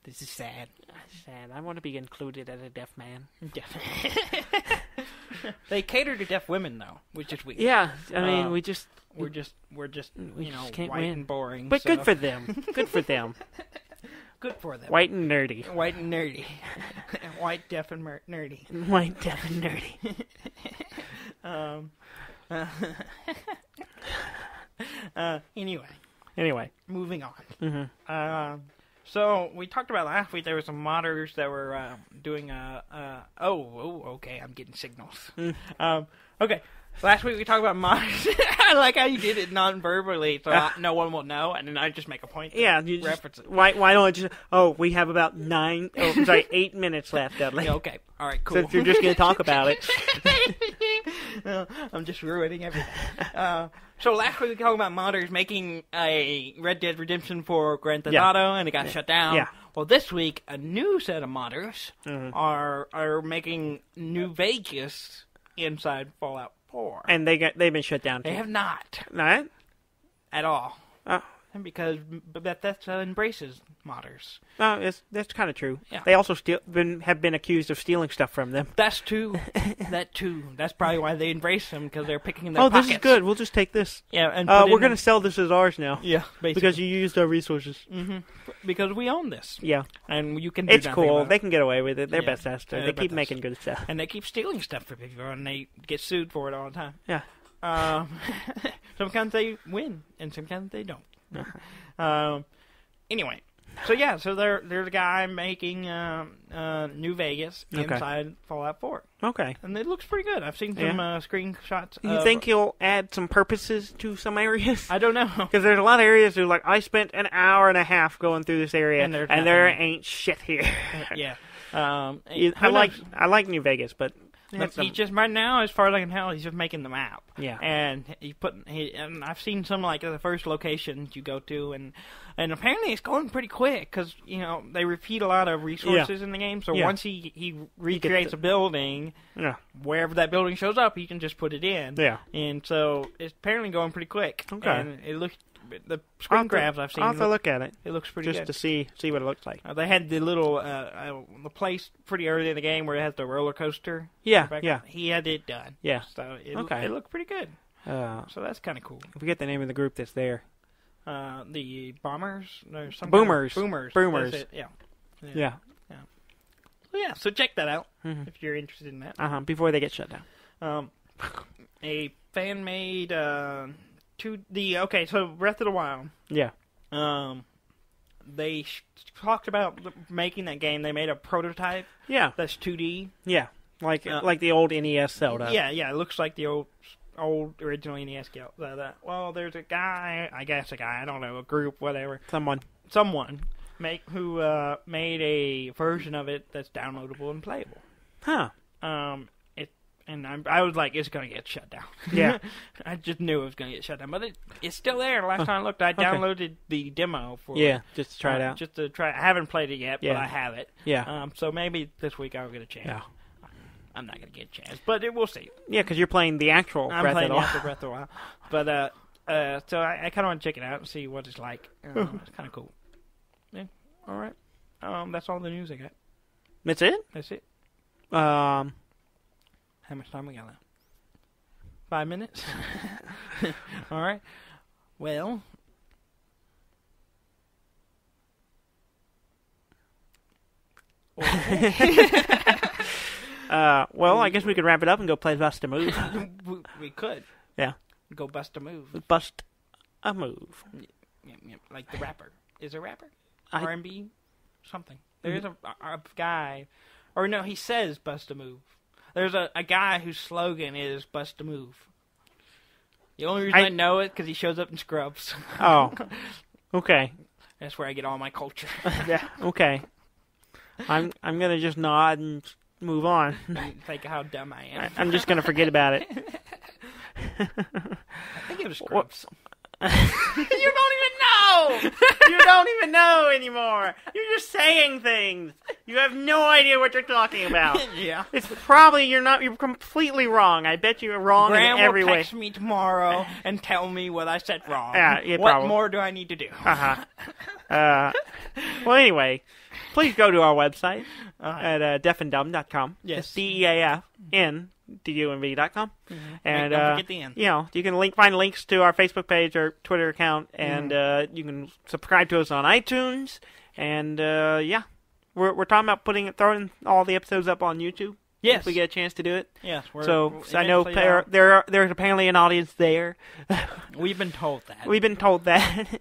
This is sad. Sad. I want to be included as a deaf man. They cater to deaf women, though, which is weird. Yeah, I mean, we're just can't white win. and boring. But good for them. Good for them. Good for them. White and nerdy. White and nerdy. White, deaf, and nerdy. White, deaf, and nerdy. Anyway. Moving on. Mm-hmm. So, we talked about last week there were some modders that were doing okay, I'm getting signals. Okay, last week we talked about modders. I like how you did it non-verbally, so no one will know, and then I just make a point to reference it. Why don't I just... we have about 8 minutes left, Dudley. Okay, alright, cool. Since you're just going to talk about it. I'm just ruining everything. So last week we talked about modders making a Red Dead Redemption for Grand Theft Auto, and it got shut down. Yeah. Well, this week, a new set of modders are making New Vegas inside Fallout 4. And they've been shut down, too. They have not. Not? At all. Oh. Because Bethesda embraces modders. No, that's kind of true. Yeah. They also have been accused of stealing stuff from them. That's true. That too. That's probably why they embrace them, because they're picking their pockets. This is good. We'll just take this. Yeah, and we're going to sell this as ours now. Yeah, basically. Because you used our resources. Mm-hmm. Because we own this. Yeah. And you can do It's cool. They can get away with it. They're Bethesda. They keep making good stuff. And they keep stealing stuff from people, and they get sued for it all the time. Yeah. Sometimes they win, and sometimes they don't. Anyway, so there's a guy making New Vegas inside Fallout 4. Okay. And it looks pretty good. I've seen some screenshots. You think he'll add some purposes to some areas? I don't know. Because there's a lot of areas where, I spent an hour and a half going through this area, and there ain't shit here. Yeah. I like New Vegas, but... He just right now, as far as I can tell, he's just making the map. Yeah, and and I've seen some the first locations you go to, and apparently it's going pretty quick because they repeat a lot of resources in the game. So once he recreates a building, wherever that building shows up, he can just put it in. Yeah, and so it's apparently going pretty quick. Okay, and it looks. The screen grabs I've seen. I'll have to look at it. It looks pretty good. Just to see what it looks like. They had the little the place pretty early in the game where it has the roller coaster. Yeah. He had it done. Yeah. So it looked pretty good. So that's kind of cool. I forget the name of the group that's there. The Bombers? Or some Boomers. Boomers. Yeah. Well, yeah, so check that out if you're interested in that. Before they get shut down. A fan-made... so Breath of the Wild. Yeah. They talked about making that game. They made a prototype. Yeah. That's 2D. Yeah. Like the old NES Zelda. Yeah. It looks like the old original NES Zelda. Well, there's a guy, I don't know, a group, whatever. Someone who made a version of it that's downloadable and playable. Huh. And I was like, it's going to get shut down. Yeah. I just knew it was going to get shut down. But it's still there. Last time I looked, I downloaded the demo for it. Just to try it out. Just to try. I haven't played it yet, but I have it. Yeah. So maybe this week I'll get a chance. Yeah. I'm not going to get a chance, but we'll see. Yeah, because you're playing the actual Breath of the Wild. I'm playing the actual Breath of the Wild. But, so I kind of want to check it out and see what it's like. It's kind of cool. Yeah. All right. That's all the news I got. That's it? That's it. How much time we got left? 5 minutes? All right. Well. Well, I guess we could wrap it up and go play Bust-a-move. We could. Yeah. Go Bust-a-move. Bust-a-move. Yeah, like the rapper. Is a rapper? R&B? Something. There is a guy. Or no, he says Bust-a-move. There's a guy whose slogan is Bust-a-move. The only reason I know it because he shows up in scrubs. Oh. Okay. That's where I get all my culture. Yeah. Okay. I'm gonna just nod and move on. Think how dumb I am. I'm just gonna forget about it. I think it was scrubs. You don't even know! You don't even know anymore! You're just saying things! You have no idea what you're talking about. Yeah. It's probably, you're completely wrong. I bet you're wrong in every way. Graham will text me tomorrow and tell me what I said wrong. Yeah, what probably. more do I need to do? Well, anyway, please go to our website at deafandumb.com. Yes. DEAFNDUMB.com. And don't forget the end. You can find links to our Facebook page or Twitter account, and you can subscribe to us on iTunes. And we're talking about throwing all the episodes up on YouTube. Yes, if we get a chance to do it. Yes. So I know there's apparently an audience there. We've been told that.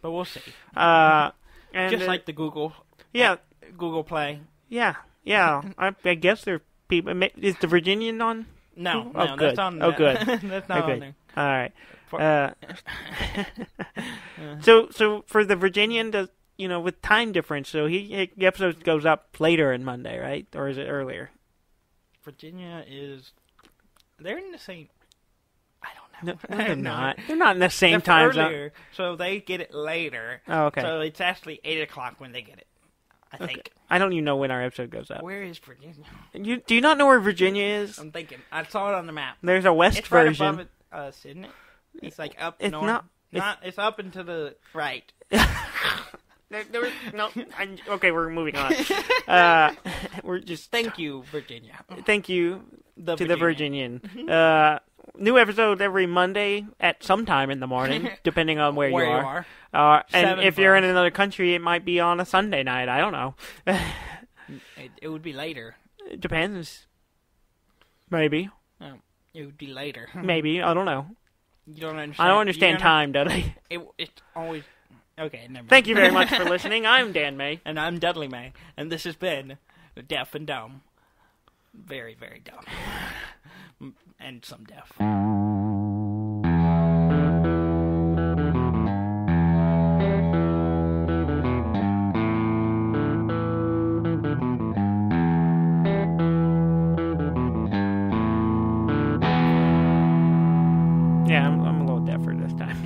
But we'll see. And just like the Google. Yeah. Google Play. Yeah. I guess there are people. Is the Virginian on? No, good. That's on. Oh, good. That's not on there. All right. So for the Virginian, with time difference, so the episode goes up later on Monday, right? Or is it earlier? Virginia is. They're in the same. I don't know. No, they're not. They're not in the same time zone. So they get it later. Oh, okay. So it's actually 8 o'clock when they get it. I think. I don't even know when our episode goes up. Where is Virginia? Do you not know where Virginia is? I'm thinking. I saw it on the map. There's a west version. It's right above us, isn't it? It's like up it's north. It's up and to the right. Okay, we're moving on. We're just. Thank you, Virginia. Thank you to the Virginian. New episodes every Monday at some time in the morning, depending on where you are. And if you're in another country, it might be on a Sunday night. I don't know. It would be later. It depends. Maybe. It would be later. Maybe. I don't know. You don't understand. I don't understand time, Dudley. It's always... Okay, never mind. Thank you very much for listening. I'm Dan May. And I'm Dudley May. And this has been Deaf and Dumb. Very, very dumb. And some deaf. Yeah, I'm a little deafer this time.